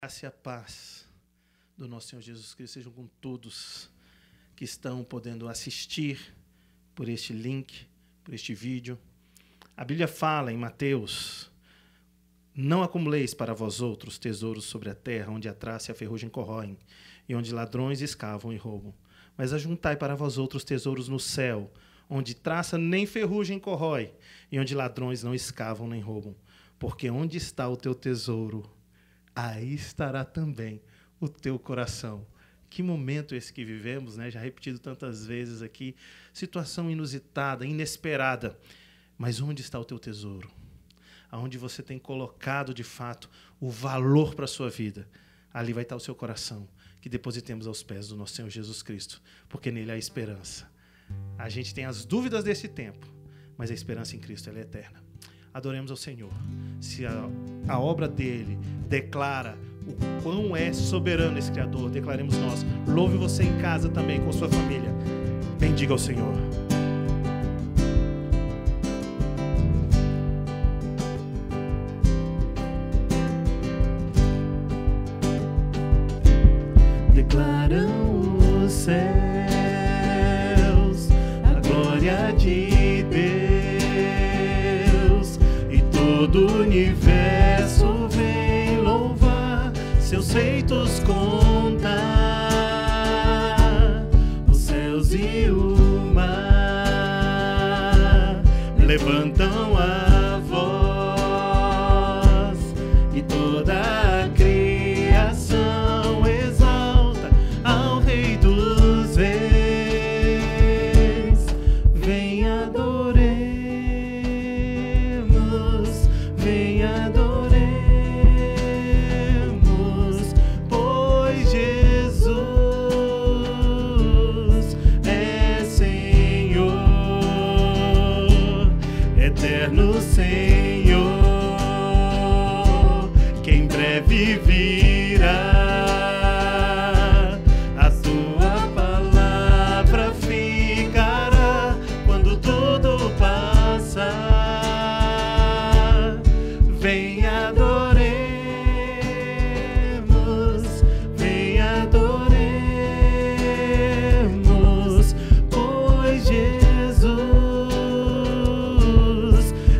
Graça e a paz do nosso Senhor Jesus Cristo sejam com todos que estão podendo assistir por este link, por este vídeo. A Bíblia fala em Mateus: não acumuleis para vós outros tesouros sobre a terra, onde a traça e a ferrugem corroem, e onde ladrões escavam e roubam. Mas ajuntai para vós outros tesouros no céu, onde traça nem ferrugem corrói, e onde ladrões não escavam nem roubam. Porque onde está o teu tesouro, aí estará também o teu coração. Que momento esse que vivemos, né? Já repetido tantas vezes aqui. Situação inusitada, inesperada. Mas onde está o teu tesouro? Aonde você tem colocado, de fato, o valor para a sua vida. Ali vai estar o seu coração, que depositemos aos pés do nosso Senhor Jesus Cristo. Porque nele há esperança. A gente tem as dúvidas desse tempo, mas a esperança em Cristo ela é eterna. Adoremos ao Senhor. Se a obra dele declara o quão é soberano esse Criador, declaremos nós. Louve você em casa também, com sua família. Bendiga ao Senhor. Declaram os céus a glória de Deus, e todo o universo vem louvar, seus feitos contar. Os céus e o mar levantam a voz, e toda a criação exalta ao Rei dos Reis. Vem adoremos, vem adoremos, pois Jesus é Senhor, eterno Senhor, que em breve virá. A tua palavra ficará quando tudo passar. Vem adoremos, vem adoremos, pois Jesus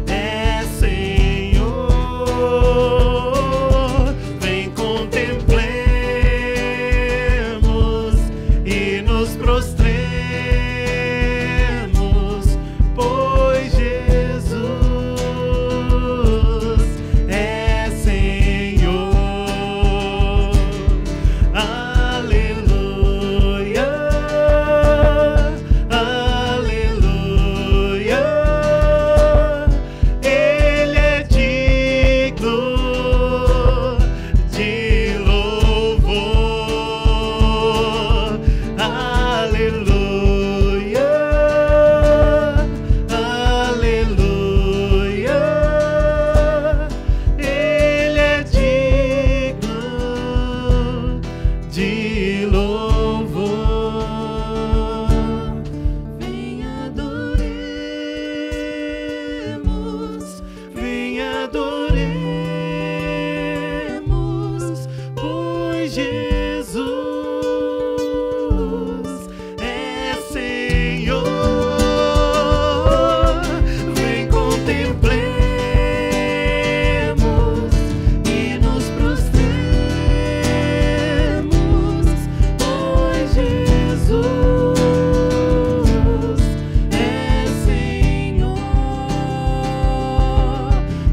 é Senhor. Vem contemplemos e nos prostremos, pois Jesus é Senhor. Aleluia, aleluia. Ele é digno de louvor. Aleluia, aleluia. Ele é digno de louvor. Vem adoremos, vem adoremos, pois Jesus é Senhor. Vem contemplemos e nos prostremos, pois Jesus é Senhor,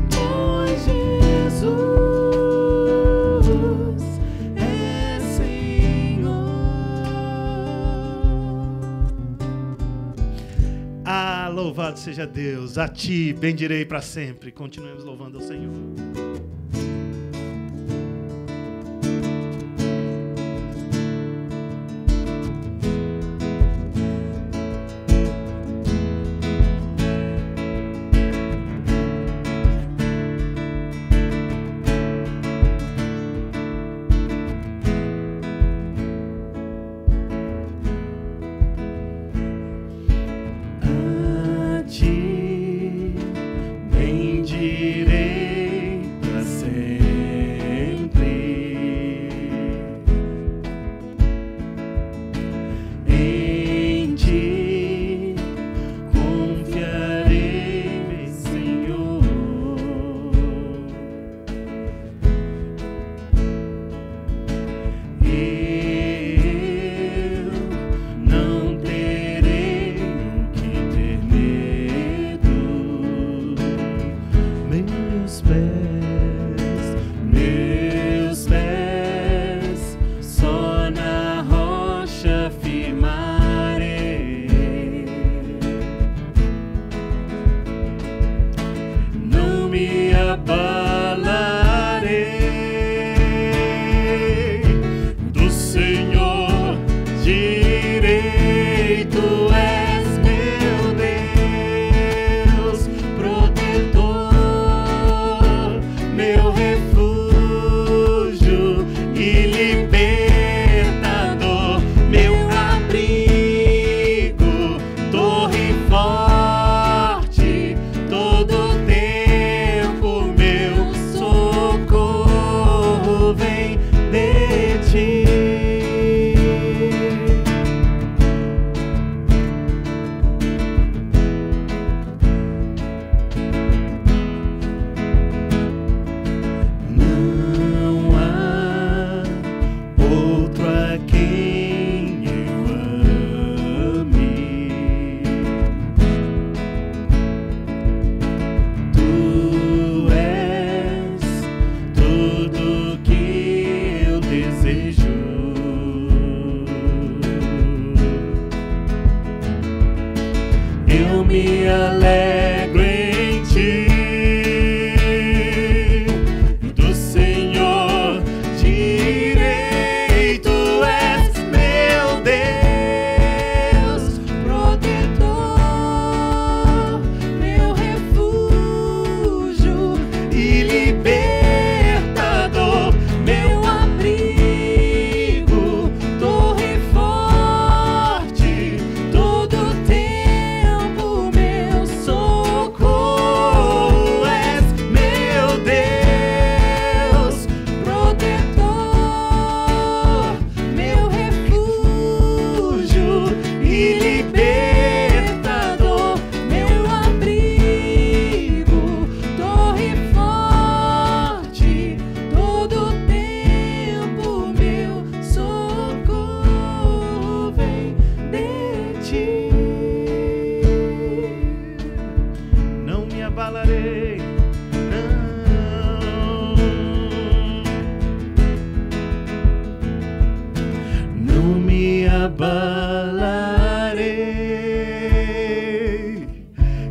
pois Jesus é Senhor. Ah, louvado seja Deus, a ti bendirei para sempre. Continuemos louvando ao Senhor. A ti bendirei me alegro em ti. Do Senhor direi, tu és meu Deus, protetor, meu refúgio e libertador, meu abrigo, torre forte, todo tempo meu socorro. És meu Deus, protetor, meu refúgio e libertador, meu abrigo, torre forte, todo tempo meu socorro vem de ti. Não me abalarei, não me abalarei,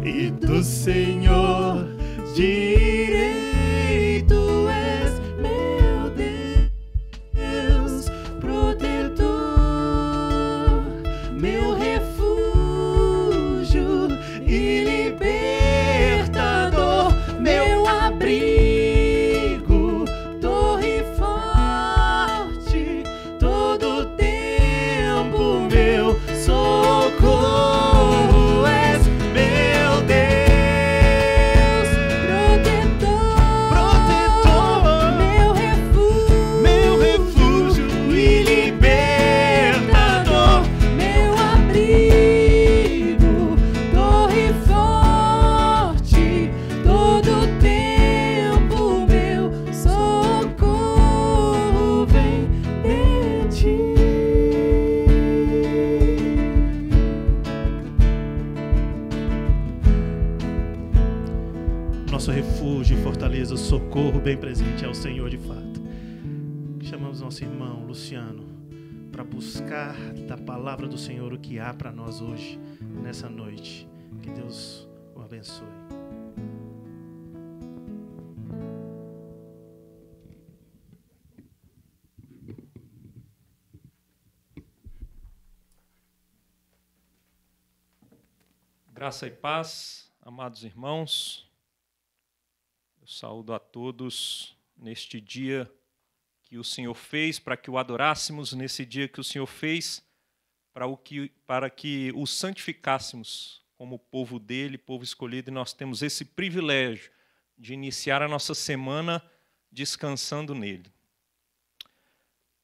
E do Senhor direi, tu és meu Deus, protetor, meu refúgio e libertador, meu abrigo, torre forte, todo tempo meu socorro. És meu Deus, protetor, meu refúgio e libertador, meu abrigo, torre forte, todo tempo meu socorro vem de ti. nosso refúgio e fortaleza, o socorro bem presente é o Senhor de fato. Chamamos nosso irmão Luciano para buscar da palavra do Senhor o que há para nós hoje, nessa noite. Que Deus o abençoe. Graça e paz, amados irmãos. Eu saúdo a todos neste dia que o Senhor fez, para que o adorássemos, nesse dia que o Senhor fez, para que o santificássemos como povo dele, povo escolhido, e nós temos esse privilégio de iniciar a nossa semana descansando nele.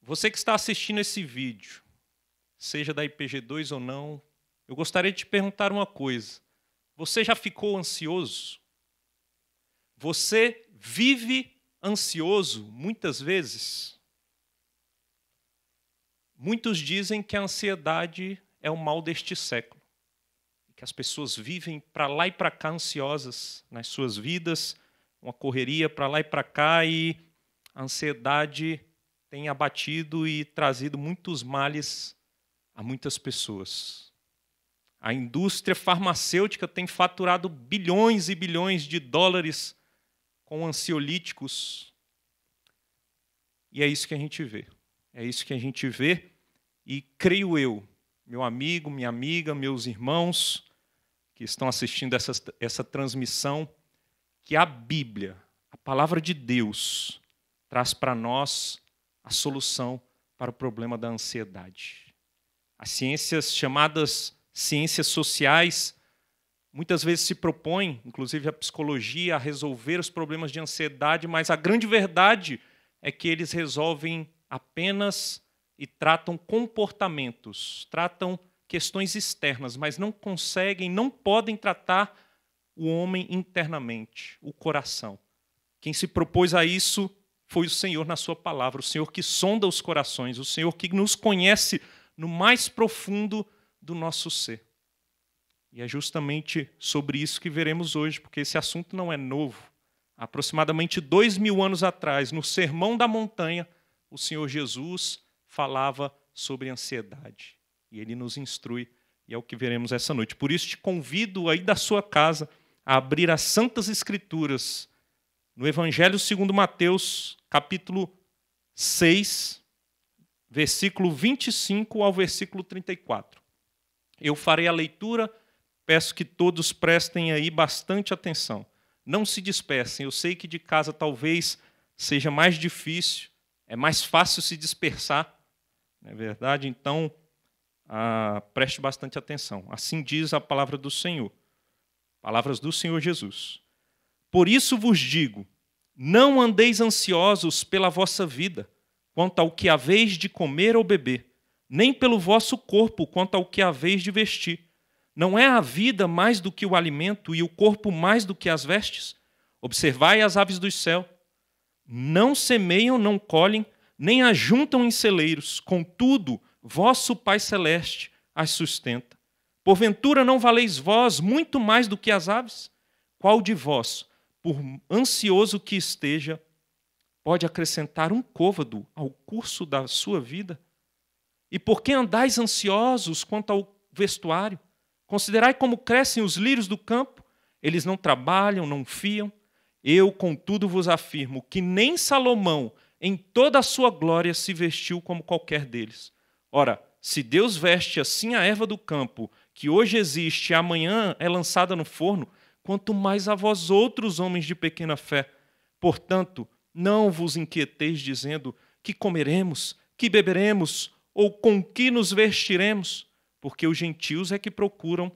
Você que está assistindo esse vídeo, seja da IPG2 ou não, eu gostaria de te perguntar uma coisa. Você já ficou ansioso? Você vive ansioso muitas vezes? Muitos dizem que a ansiedade é o mal deste século. Que as pessoas vivem para lá e para cá ansiosas nas suas vidas, uma correria para lá e para cá, e a ansiedade tem abatido e trazido muitos males a muitas pessoas. A indústria farmacêutica tem faturado bilhões e bilhões de dólares com ansiolíticos. E é isso que a gente vê. É isso que a gente vê. E creio eu, meu amigo, minha amiga, meus irmãos que estão assistindo essa transmissão, que a Bíblia, a palavra de Deus, traz para nós a solução para o problema da ansiedade. As ciências chamadas ciências sociais muitas vezes se propõem, inclusive a psicologia, a resolver os problemas de ansiedade, mas a grande verdade é que eles resolvem apenas e tratam comportamentos, tratam questões externas, mas não conseguem, não podem tratar o homem internamente, o coração. Quem se propôs a isso foi o Senhor na sua palavra, o Senhor que sonda os corações, o Senhor que nos conhece no mais profundo do nosso ser. E é justamente sobre isso que veremos hoje, porque esse assunto não é novo. Há aproximadamente 2000 anos atrás, no Sermão da Montanha, o Senhor Jesus falava sobre ansiedade. E ele nos instrui E é o que veremos essa noite. Por isso te convido aí da sua casa a abrir as Santas Escrituras no Evangelho segundo Mateus, capítulo 6, versículo 25 ao versículo 34. Eu farei a leitura, peço que todos prestem aí bastante atenção. Não se dispersem, eu sei que de casa talvez seja mais difícil, é mais fácil se dispersar, não é verdade? Então, preste bastante atenção. Assim diz a palavra do Senhor, palavras do Senhor Jesus. Por isso vos digo, não andeis ansiosos pela vossa vida, quanto ao que haveis de comer ou beber, nem pelo vosso corpo, quanto ao que haveis de vestir. Não é a vida mais do que o alimento e o corpo mais do que as vestes? Observai as aves do céu. Não semeiam, não colhem, nem ajuntam em celeiros. Contudo, vosso Pai Celeste as sustenta. Porventura não valeis vós muito mais do que as aves? Qual de vós, por ansioso que esteja, pode acrescentar um côvado ao curso da sua vida? E por que andais ansiosos quanto ao vestuário? Considerai como crescem os lírios do campo. Eles não trabalham, não fiam. Eu, contudo, vos afirmo que nem Salomão, em toda a sua glória, se vestiu como qualquer deles. Ora, se Deus veste assim a erva do campo, que hoje existe e amanhã é lançada no forno, quanto mais a vós outros, homens de pequena fé. Portanto, não vos inquieteis dizendo que comeremos, que beberemos, ou com que nos vestiremos, porque os gentios é que procuram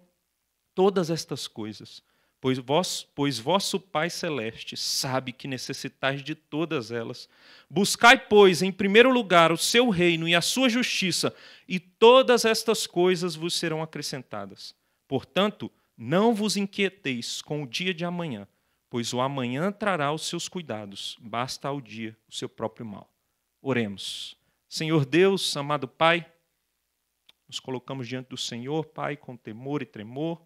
todas estas coisas. Pois vosso Pai Celeste sabe que necessitais de todas elas. Buscai, pois, em primeiro lugar o seu reino e a sua justiça, e todas estas coisas vos serão acrescentadas. Portanto, não vos inquieteis com o dia de amanhã, pois o amanhã trará os seus cuidados, basta ao dia o seu próprio mal. Oremos. Senhor Deus, amado Pai, nos colocamos diante do Senhor, Pai, com temor e tremor.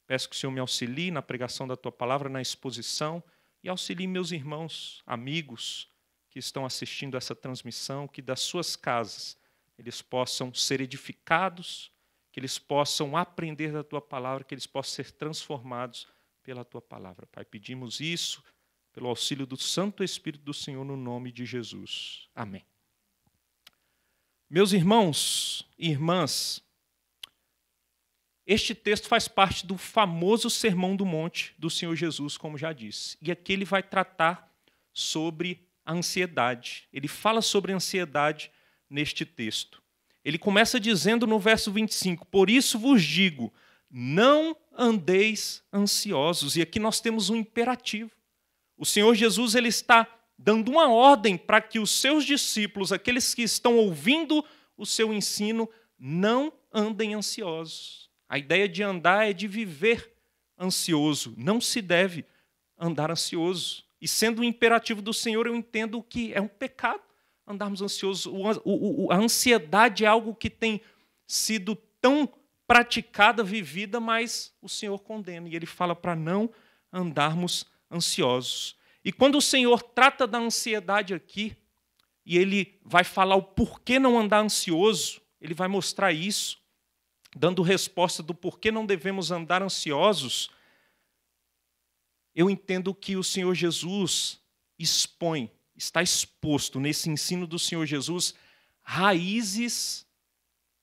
Peço que o Senhor me auxilie na pregação da Tua palavra, na exposição, e auxilie meus irmãos, amigos que estão assistindo essa transmissão, que das suas casas eles possam ser edificados, que eles possam aprender da Tua palavra, que eles possam ser transformados pela Tua palavra. Pai, pedimos isso pelo auxílio do Santo Espírito do Senhor, no nome de Jesus. Amém. Meus irmãos e irmãs, este texto faz parte do famoso Sermão do Monte do Senhor Jesus, como já disse. E aqui ele vai tratar sobre a ansiedade. Ele fala sobre a ansiedade neste texto. Ele começa dizendo no verso 25, por isso vos digo, não andeis ansiosos. E aqui nós temos um imperativo. O Senhor Jesus ele está dando uma ordem para que os seus discípulos, aqueles que estão ouvindo o seu ensino, não andem ansiosos. A ideia de andar é de viver ansioso. Não se deve andar ansioso. E sendo um imperativo do Senhor, eu entendo que é um pecado andarmos ansiosos. A ansiedade é algo que tem sido tão praticada, vivida, mas o Senhor condena. E Ele fala para não andarmos ansiosos. E quando o Senhor trata da ansiedade aqui, e Ele vai falar o porquê não andar ansioso, Ele vai mostrar isso, dando resposta do porquê não devemos andar ansiosos, eu entendo que o Senhor Jesus está exposto nesse ensino do Senhor Jesus, raízes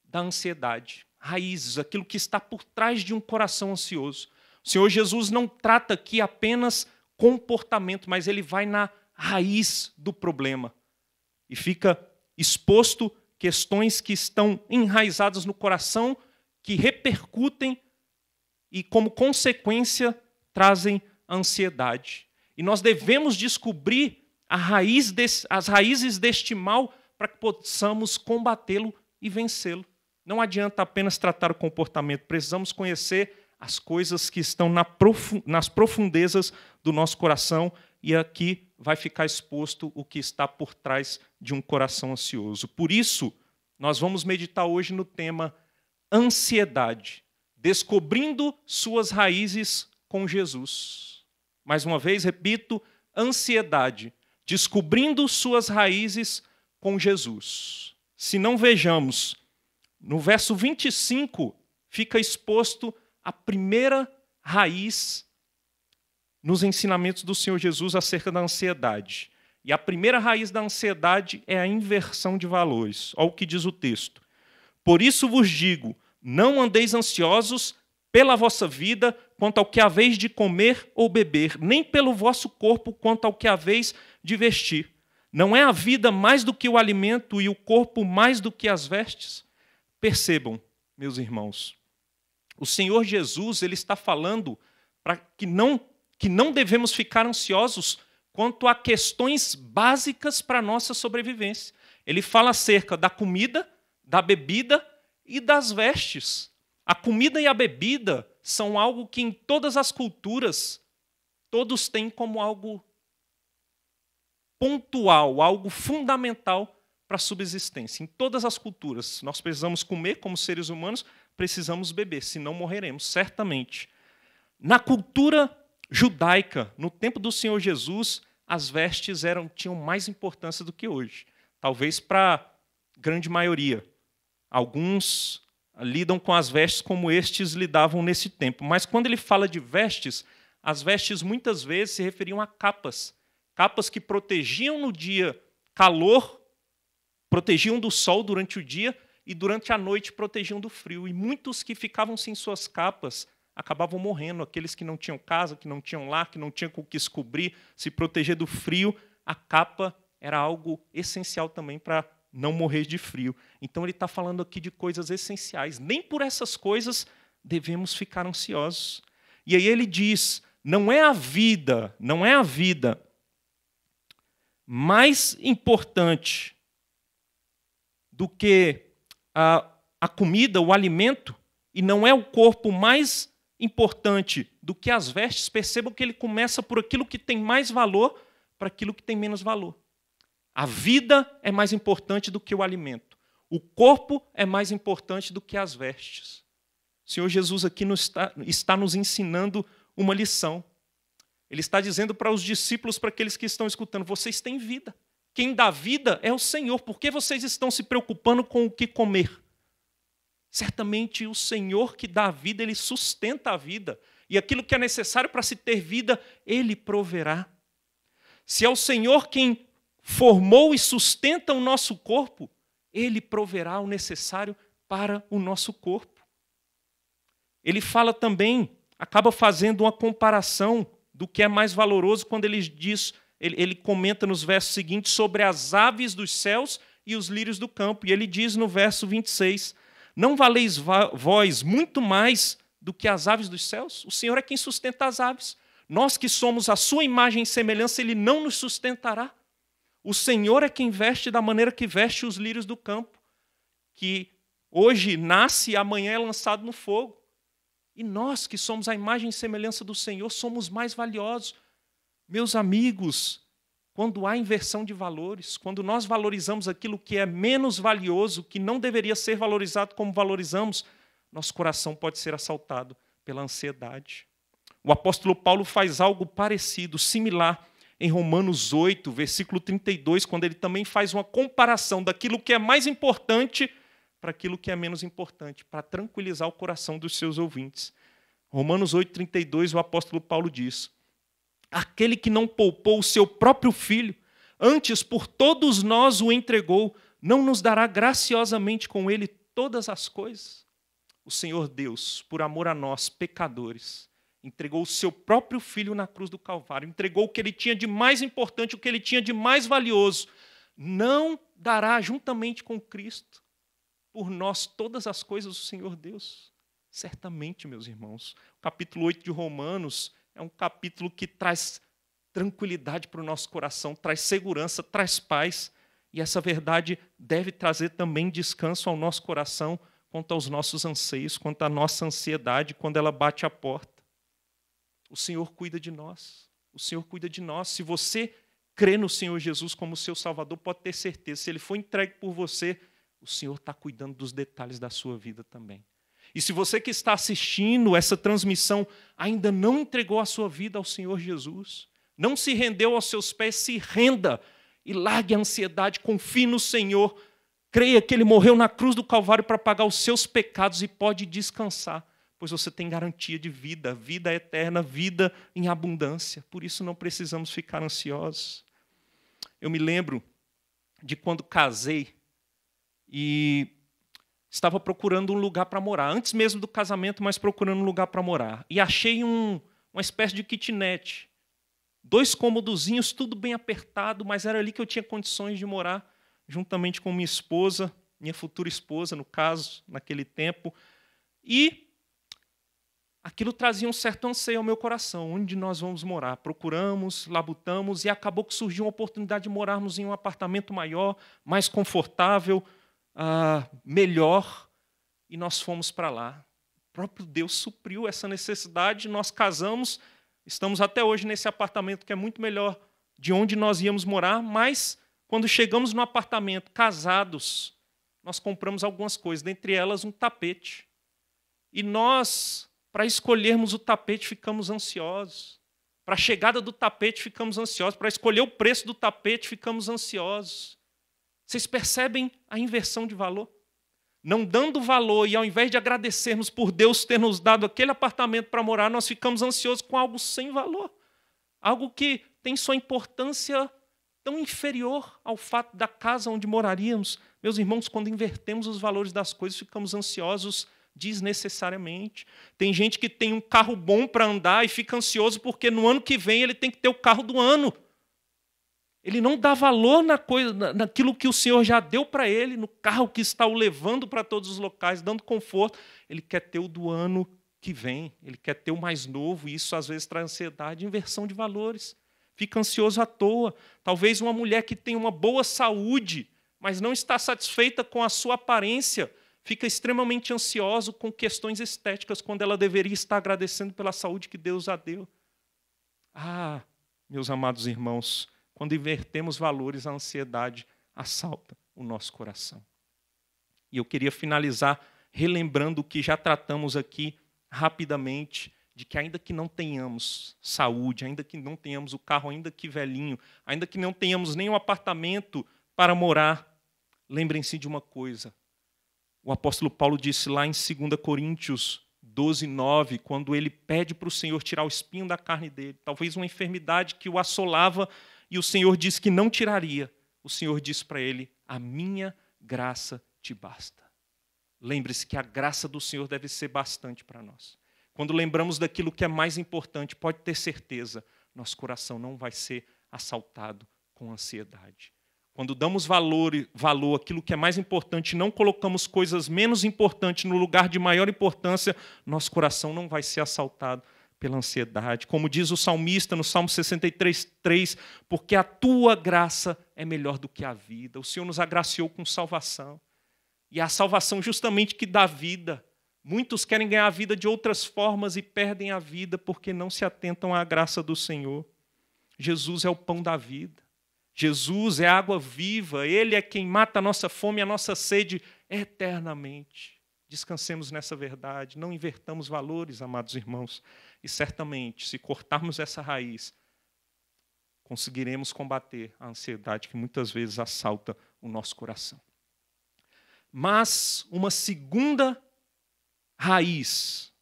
da ansiedade, raízes, aquilo que está por trás de um coração ansioso. O Senhor Jesus não trata aqui apenas comportamento, mas ele vai na raiz do problema e fica exposto questões que estão enraizadas no coração, que repercutem e, como consequência, trazem ansiedade. E nós devemos descobrir as raízes deste mal para que possamos combatê-lo e vencê-lo. Não adianta apenas tratar o comportamento, precisamos conhecer as coisas que estão nas profundezas do nosso coração, e aqui vai ficar exposto o que está por trás de um coração ansioso. Por isso, nós vamos meditar hoje no tema ansiedade, descobrindo suas raízes com Jesus. Mais uma vez, repito, ansiedade, descobrindo suas raízes com Jesus. Se não vejamos, no verso 25 fica exposto à primeira raiz nos ensinamentos do Senhor Jesus acerca da ansiedade. E a primeira raiz da ansiedade é a inversão de valores. Olha o que diz o texto. Por isso vos digo, não andeis ansiosos pela vossa vida quanto ao que haveis de comer ou beber, nem pelo vosso corpo quanto ao que haveis de vestir. Não é a vida mais do que o alimento e o corpo mais do que as vestes? Percebam, meus irmãos, o Senhor Jesus ele está falando para que não devemos ficar ansiosos quanto a questões básicas para a nossa sobrevivência. Ele fala acerca da comida, da bebida e das vestes. A comida e a bebida são algo que em todas as culturas todos têm como algo pontual, algo fundamental para a subsistência. Em todas as culturas, nós precisamos comer como seres humanos, precisamos beber, senão morreremos, certamente. Na cultura judaica, no tempo do Senhor Jesus, as vestes tinham mais importância do que hoje. Talvez para a grande maioria. Alguns lidam com as vestes como estes lidavam nesse tempo. Mas quando ele fala de vestes, as vestes muitas vezes se referiam a capas. Capas que protegiam no dia calor, protegiam do sol durante o dia e durante a noite protegiam do frio. E muitos que ficavam sem suas capas acabavam morrendo. Aqueles que não tinham casa, que não tinham lar, que não tinham com o que se cobrir, se proteger do frio, a capa era algo essencial também para não morrer de frio. Então ele está falando aqui de coisas essenciais. Nem por essas coisas devemos ficar ansiosos. E aí ele diz, não é a vida mais importante do que a comida, o alimento, e não é o corpo mais importante do que as vestes. Percebam que ele começa por aquilo que tem mais valor para aquilo que tem menos valor. A vida é mais importante do que o alimento. O corpo é mais importante do que as vestes. O Senhor Jesus aqui está nos ensinando uma lição. Ele está dizendo para os discípulos, para aqueles que estão escutando, vocês têm vida. Quem dá vida é o Senhor. Por que vocês estão se preocupando com o que comer? Certamente o Senhor que dá a vida, Ele sustenta a vida. E aquilo que é necessário para se ter vida, Ele proverá. Se é o Senhor quem formou e sustenta o nosso corpo, Ele proverá o necessário para o nosso corpo. Ele fala também, acaba fazendo uma comparação do que é mais valoroso quando ele diz, ele comenta nos versos seguintes sobre as aves dos céus e os lírios do campo. E ele diz no verso 26, não valeis vós muito mais do que as aves dos céus? O Senhor é quem sustenta as aves. Nós que somos a sua imagem e semelhança, Ele não nos sustentará. O Senhor é quem veste da maneira que veste os lírios do campo, que hoje nasce e amanhã é lançado no fogo. E nós que somos a imagem e semelhança do Senhor, somos mais valiosos. Meus amigos, quando há inversão de valores, quando nós valorizamos aquilo que é menos valioso, que não deveria ser valorizado como valorizamos, nosso coração pode ser assaltado pela ansiedade. O apóstolo Paulo faz algo parecido, similar, em Romanos 8, versículo 32, quando ele também faz uma comparação daquilo que é mais importante para aquilo que é menos importante, para tranquilizar o coração dos seus ouvintes. Romanos 8, 32, o apóstolo Paulo diz, aquele que não poupou o seu próprio filho, antes por todos nós o entregou, não nos dará graciosamente com ele todas as coisas? O Senhor Deus, por amor a nós, pecadores, entregou o seu próprio filho na cruz do Calvário, entregou o que ele tinha de mais importante, o que ele tinha de mais valioso. Não dará juntamente com Cristo por nós todas as coisas do Senhor Deus? Certamente, meus irmãos. O capítulo 8 de Romanos é um capítulo que traz tranquilidade para o nosso coração, traz segurança, traz paz. E essa verdade deve trazer também descanso ao nosso coração quanto aos nossos anseios, quanto à nossa ansiedade quando ela bate à porta. O Senhor cuida de nós. O Senhor cuida de nós. Se você crê no Senhor Jesus como seu Salvador, pode ter certeza. Se Ele foi entregue por você, o Senhor está cuidando dos detalhes da sua vida também. E se você que está assistindo essa transmissão ainda não entregou a sua vida ao Senhor Jesus, não se rendeu aos seus pés, se renda e largue a ansiedade, confie no Senhor, Creia que Ele morreu na cruz do Calvário para pagar os seus pecados e pode descansar, pois você tem garantia de vida, vida eterna, vida em abundância. Por isso não precisamos ficar ansiosos. Eu me lembro de quando casei e estava procurando um lugar para morar, antes mesmo do casamento, mas procurando um lugar para morar. E achei uma espécie de kitnet. 2 cômodozinhos, tudo bem apertado, mas era ali que eu tinha condições de morar, juntamente com minha esposa, minha futura esposa, no caso, naquele tempo. E aquilo trazia um certo anseio ao meu coração. Onde nós vamos morar? Procuramos, labutamos, e acabou que surgiu uma oportunidade de morarmos em um apartamento maior, mais confortável, melhor, e nós fomos para lá. O próprio Deus supriu essa necessidade, nós casamos, estamos até hoje nesse apartamento que é muito melhor de onde nós íamos morar, mas quando chegamos no apartamento, casados, nós compramos algumas coisas, dentre elas um tapete. E nós, para escolhermos o tapete, ficamos ansiosos. Para a chegada do tapete, ficamos ansiosos. Para escolher o preço do tapete, ficamos ansiosos. Vocês percebem a inversão de valor? Não dando valor, e ao invés de agradecermos por Deus ter nos dado aquele apartamento para morar, nós ficamos ansiosos com algo sem valor. Algo que tem sua importância tão inferior ao fato da casa onde moraríamos. Meus irmãos, quando invertemos os valores das coisas, ficamos ansiosos desnecessariamente. Tem gente que tem um carro bom para andar e fica ansioso porque no ano que vem ele tem que ter o carro do ano. Ele não dá valor naquilo que o Senhor já deu para ele, no carro que está o levando para todos os locais, dando conforto. Ele quer ter o do ano que vem, ele quer ter o mais novo, e isso às vezes traz ansiedade, inversão de valores. Fica ansioso à toa. Talvez uma mulher que tem uma boa saúde, mas não está satisfeita com a sua aparência, fica extremamente ansioso com questões estéticas, quando ela deveria estar agradecendo pela saúde que Deus a deu. Meus amados irmãos, quando invertemos valores, a ansiedade assalta o nosso coração. E eu queria finalizar relembrando o que já tratamos aqui rapidamente, de que ainda que não tenhamos saúde, ainda que não tenhamos o carro, ainda que velhinho, ainda que não tenhamos nem um apartamento para morar, lembrem-se de uma coisa. O apóstolo Paulo disse lá em 2 Coríntios 12:9, quando ele pede para o Senhor tirar o espinho da carne dele, talvez uma enfermidade que o assolava, e o Senhor disse que não tiraria. O Senhor disse para ele: a minha graça te basta. Lembre-se que a graça do Senhor deve ser bastante para nós. Quando lembramos daquilo que é mais importante, pode ter certeza, nosso coração não vai ser assaltado com ansiedade. Quando damos valor àquilo que é mais importante, não colocamos coisas menos importantes no lugar de maior importância, nosso coração não vai ser assaltado pela ansiedade. Como diz o salmista no Salmo 63:3, porque a tua graça é melhor do que a vida. O Senhor nos agraciou com salvação. E é a salvação justamente que dá vida. Muitos querem ganhar a vida de outras formas e perdem a vida porque não se atentam à graça do Senhor. Jesus é o pão da vida. Jesus é a água viva. Ele é quem mata a nossa fome e a nossa sede eternamente. Descansemos nessa verdade. Não invertamos valores, amados irmãos. E certamente, se cortarmos essa raiz, conseguiremos combater a ansiedade que muitas vezes assalta o nosso coração. Mas uma segunda raiz,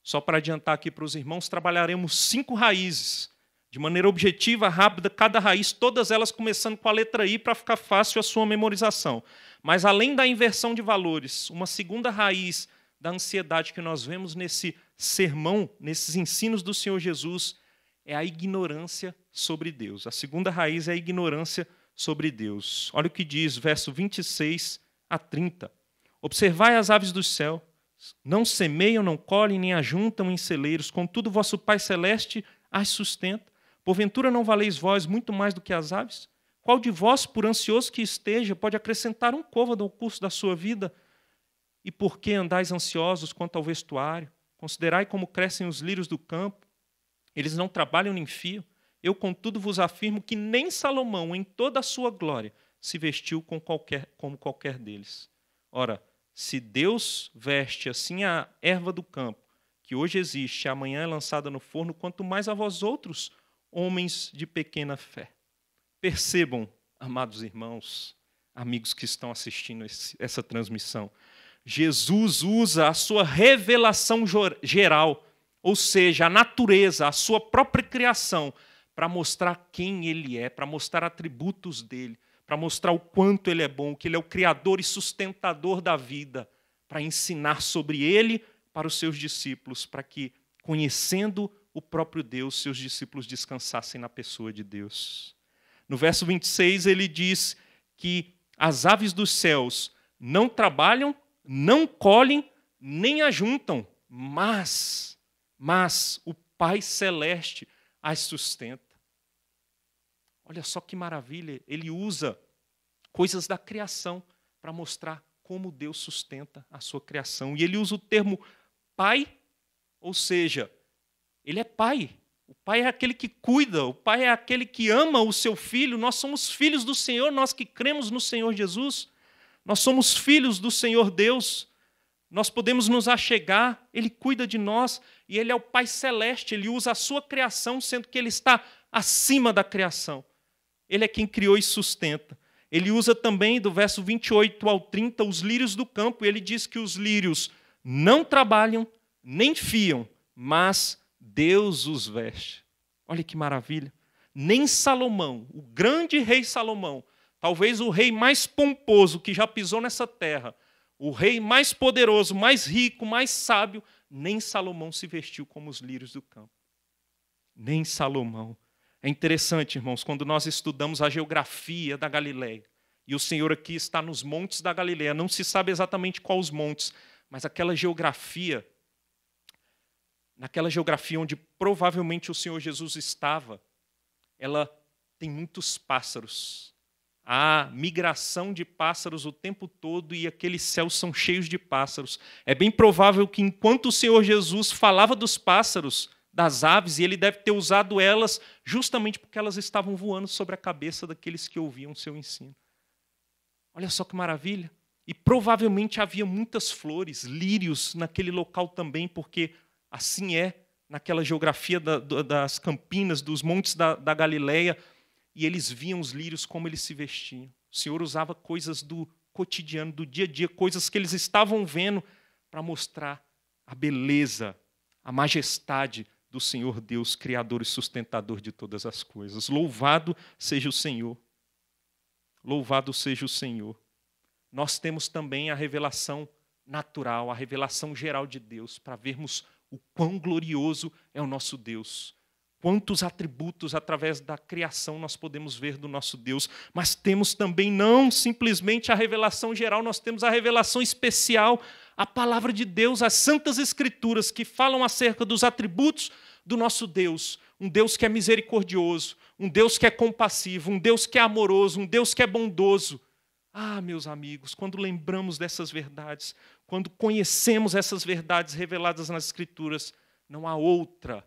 só para adiantar aqui para os irmãos, trabalharemos 5 raízes, de maneira objetiva, rápida, cada raiz, todas elas começando com a letra I para ficar fácil a sua memorização. Mas além da inversão de valores, uma segunda raiz da ansiedade que nós vemos nesse sermão, nesses ensinos do Senhor Jesus, é a ignorância sobre Deus. A segunda raiz é a ignorância sobre Deus. Olha o que diz, verso 26 a 30. Observai as aves do céu, não semeiam, não colhem, nem ajuntam em celeiros, contudo vosso Pai Celeste as sustenta. Porventura não valeis vós muito mais do que as aves? Qual de vós, por ansioso que esteja, pode acrescentar um côvado ao curso da sua vida? E por que andais ansiosos quanto ao vestuário? Considerai como crescem os lírios do campo. Eles não trabalham nem fiam. Eu, contudo, vos afirmo que nem Salomão, em toda a sua glória, se vestiu como qualquer deles. Ora, se Deus veste assim a erva do campo, que hoje existe e amanhã é lançada no forno, quanto mais a vós outros, homens de pequena fé. Percebam, amados irmãos, amigos que estão assistindo essa transmissão. Jesus usa a sua revelação geral, ou seja, a natureza, a sua própria criação, para mostrar quem ele é, para mostrar atributos dele, para mostrar o quanto ele é bom, que ele é o criador e sustentador da vida, para ensinar sobre ele para os seus discípulos, para que, conhecendo o próprio Deus, seus discípulos descansassem na pessoa de Deus. No verso 26, ele diz que as aves dos céus não trabalham, não colhem, nem ajuntam, mas o Pai Celeste as sustenta. Olha só que maravilha, ele usa coisas da criação para mostrar como Deus sustenta a sua criação. E ele usa o termo pai, ou seja, ele é pai. O pai é aquele que cuida, o pai é aquele que ama o seu filho. Nós somos filhos do Senhor, nós que cremos no Senhor Jesus. Nós somos filhos do Senhor Deus. Nós podemos nos achegar, ele cuida de nós e ele é o Pai Celeste. Ele usa a sua criação, sendo que ele está acima da criação. Ele é quem criou e sustenta. Ele usa também, do verso 28 ao 30, os lírios do campo. E ele diz que os lírios não trabalham, nem fiam, mas Deus os veste. Olha que maravilha. Nem Salomão, o grande rei Salomão, talvez o rei mais pomposo que já pisou nessa terra, o rei mais poderoso, mais rico, mais sábio, nem Salomão se vestiu como os lírios do campo. Nem Salomão. É interessante, irmãos, quando nós estudamos a geografia da Galileia, e o Senhor aqui está nos montes da Galileia, não se sabe exatamente quais montes, mas aquela geografia, naquela geografia onde provavelmente o Senhor Jesus estava, ela tem muitos pássaros. Há migração de pássaros o tempo todo e aqueles céus são cheios de pássaros. É bem provável que enquanto o Senhor Jesus falava dos pássaros, das aves, e ele deve ter usado elas justamente porque elas estavam voando sobre a cabeça daqueles que ouviam o seu ensino. Olha só que maravilha. E provavelmente havia muitas flores, lírios naquele local também, porque assim é naquela geografia das campinas, dos montes da Galileia, e eles viam os lírios como eles se vestiam. O Senhor usava coisas do cotidiano, do dia a dia, coisas que eles estavam vendo para mostrar a beleza, a majestade do Senhor Deus, Criador e sustentador de todas as coisas. Louvado seja o Senhor. Louvado seja o Senhor. Nós temos também a revelação natural, a revelação geral de Deus, para vermos o quão glorioso é o nosso Deus. Quantos atributos, através da criação, nós podemos ver do nosso Deus. Mas temos também não simplesmente a revelação geral, nós temos a revelação especial, a palavra de Deus, as santas escrituras, que falam acerca dos atributos do nosso Deus. Um Deus que é misericordioso, um Deus que é compassivo, um Deus que é amoroso, um Deus que é bondoso. Ah, meus amigos, quando lembramos dessas verdades, quando conhecemos essas verdades reveladas nas Escrituras, não há outra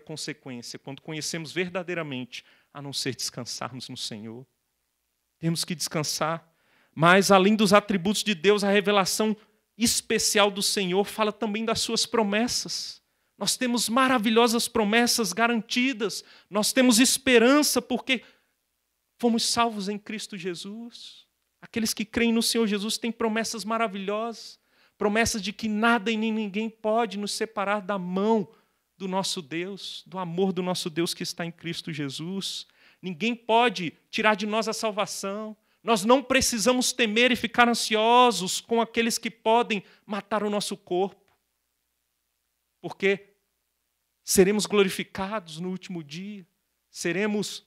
consequência, quando conhecemos verdadeiramente, a não ser descansarmos no Senhor. Temos que descansar. Mas, além dos atributos de Deus, a revelação especial do Senhor fala também das suas promessas. Nós temos maravilhosas promessas garantidas. Nós temos esperança porque fomos salvos em Cristo Jesus. Aqueles que creem no Senhor Jesus têm promessas maravilhosas. Promessas de que nada e nem ninguém pode nos separar da mão do nosso Deus, do amor do nosso Deus que está em Cristo Jesus. Ninguém pode tirar de nós a salvação. Nós não precisamos temer e ficar ansiosos com aqueles que podem matar o nosso corpo. Porque seremos glorificados no último dia, seremos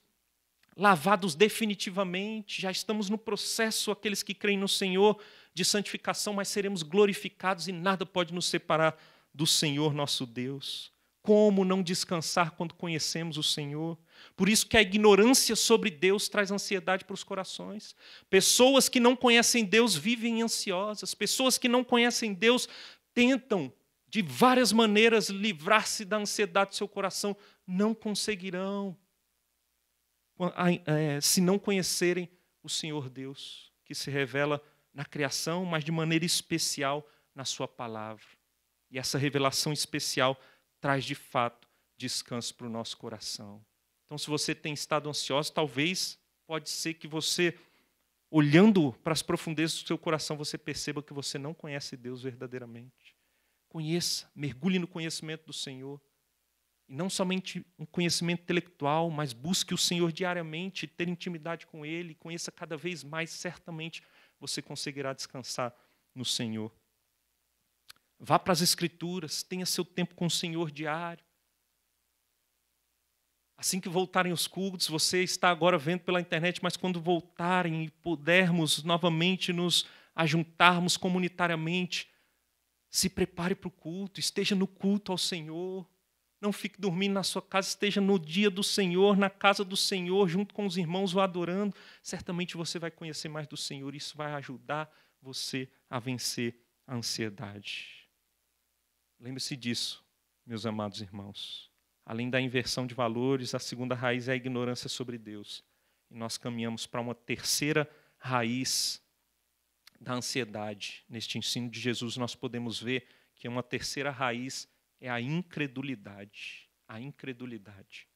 lavados definitivamente, já estamos no processo, aqueles que creem no Senhor, de santificação, mas seremos glorificados e nada pode nos separar do Senhor nosso Deus. Como não descansar quando conhecemos o Senhor? Por isso que a ignorância sobre Deus traz ansiedade para os corações. Pessoas que não conhecem Deus vivem ansiosas. Pessoas que não conhecem Deus tentam, de várias maneiras, livrar-se da ansiedade do seu coração. Não conseguirão, se não conhecerem o Senhor Deus, que se revela na criação, mas de maneira especial na sua palavra. E essa revelação especial traz, de fato, descanso para o nosso coração. Então, se você tem estado ansioso, talvez pode ser que você olhando para as profundezas do seu coração, você perceba que você não conhece Deus verdadeiramente. Conheça, mergulhe no conhecimento do Senhor. E não somente um conhecimento intelectual, mas busque o Senhor diariamente, ter intimidade com Ele, conheça cada vez mais, certamente você conseguirá descansar no Senhor. Vá para as Escrituras, tenha seu tempo com o Senhor diário. Assim que voltarem os cultos, você está agora vendo pela internet, mas quando voltarem e pudermos novamente nos ajuntarmos comunitariamente, se prepare para o culto, esteja no culto ao Senhor. Não fique dormindo na sua casa, esteja no dia do Senhor, na casa do Senhor, junto com os irmãos o adorando. Certamente você vai conhecer mais do Senhor, isso vai ajudar você a vencer a ansiedade. Lembre-se disso, meus amados irmãos. Além da inversão de valores, a segunda raiz é a ignorância sobre Deus. E nós caminhamos para uma terceira raiz da ansiedade. Neste ensino de Jesus, nós podemos ver que uma terceira raiz é a incredulidade. A incredulidade.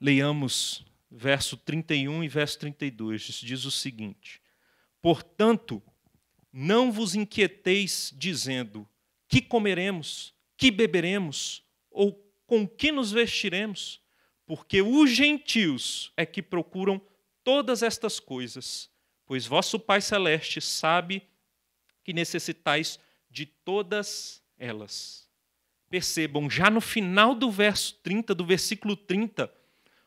Leiamos verso 31 e verso 32. Diz o seguinte: portanto, não vos inquieteis dizendo: que comeremos, que beberemos, ou com que nos vestiremos? Porque os gentios é que procuram todas estas coisas, pois vosso Pai Celeste sabe que necessitais de todas elas. Percebam, já no final do verso 30, do versículo 30,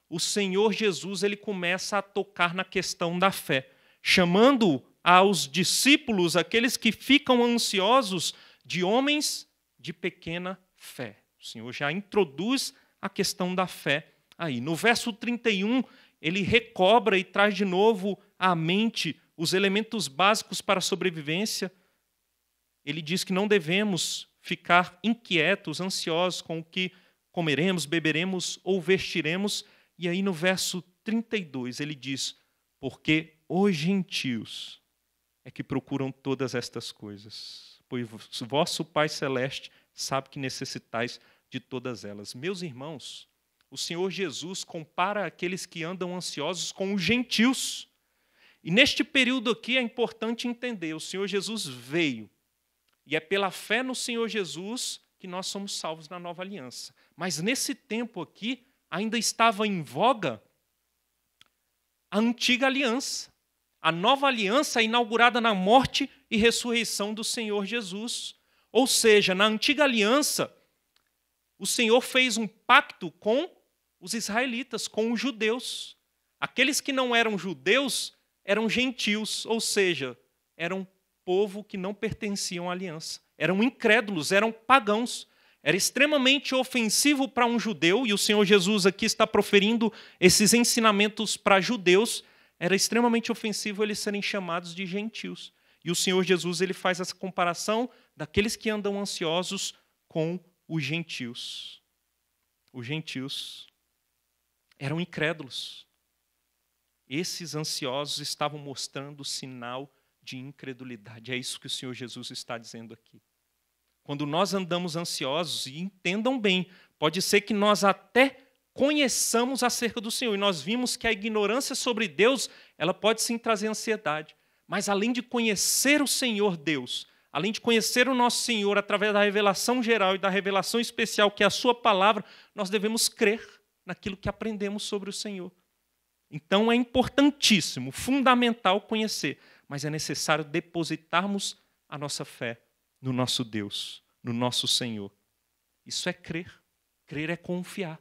o Senhor Jesus ele começa a tocar na questão da fé, chamando aos discípulos, aqueles que ficam ansiosos, de homens de pequena fé. O Senhor já introduz a questão da fé aí. No verso 31, ele recobra e traz de novo à mente os elementos básicos para a sobrevivência. Ele diz que não devemos ficar inquietos, ansiosos com o que comeremos, beberemos ou vestiremos. E aí no verso 32 ele diz: porque os gentios é que procuram todas estas coisas, pois vosso Pai Celeste sabe que necessitais de todas elas. Meus irmãos, o Senhor Jesus compara aqueles que andam ansiosos com os gentios. E neste período aqui é importante entender, o Senhor Jesus veio, e é pela fé no Senhor Jesus que nós somos salvos na nova aliança. Mas nesse tempo aqui, ainda estava em voga a antiga aliança. A nova aliança é inaugurada na morte e ressurreição do Senhor Jesus. Ou seja, na antiga aliança, o Senhor fez um pacto com os israelitas, com os judeus. Aqueles que não eram judeus eram gentios, ou seja, eram povo que não pertenciam à aliança. Eram incrédulos, eram pagãos. Era extremamente ofensivo para um judeu, e o Senhor Jesus aqui está proferindo esses ensinamentos para judeus. Era extremamente ofensivo eles serem chamados de gentios. E o Senhor Jesus ele faz essa comparação daqueles que andam ansiosos com os gentios. Os gentios eram incrédulos. Esses ansiosos estavam mostrando sinal de incredulidade. É isso que o Senhor Jesus está dizendo aqui. Quando nós andamos ansiosos, e entendam bem, pode ser que nós até conheçamos acerca do Senhor. E nós vimos que a ignorância sobre Deus, ela pode sim trazer ansiedade. Mas além de conhecer o Senhor Deus, além de conhecer o nosso Senhor através da revelação geral e da revelação especial, que é a sua palavra, nós devemos crer naquilo que aprendemos sobre o Senhor. Então é importantíssimo, fundamental conhecer, mas é necessário depositarmos a nossa fé no nosso Deus, no nosso Senhor. Isso é crer. Crer é confiar.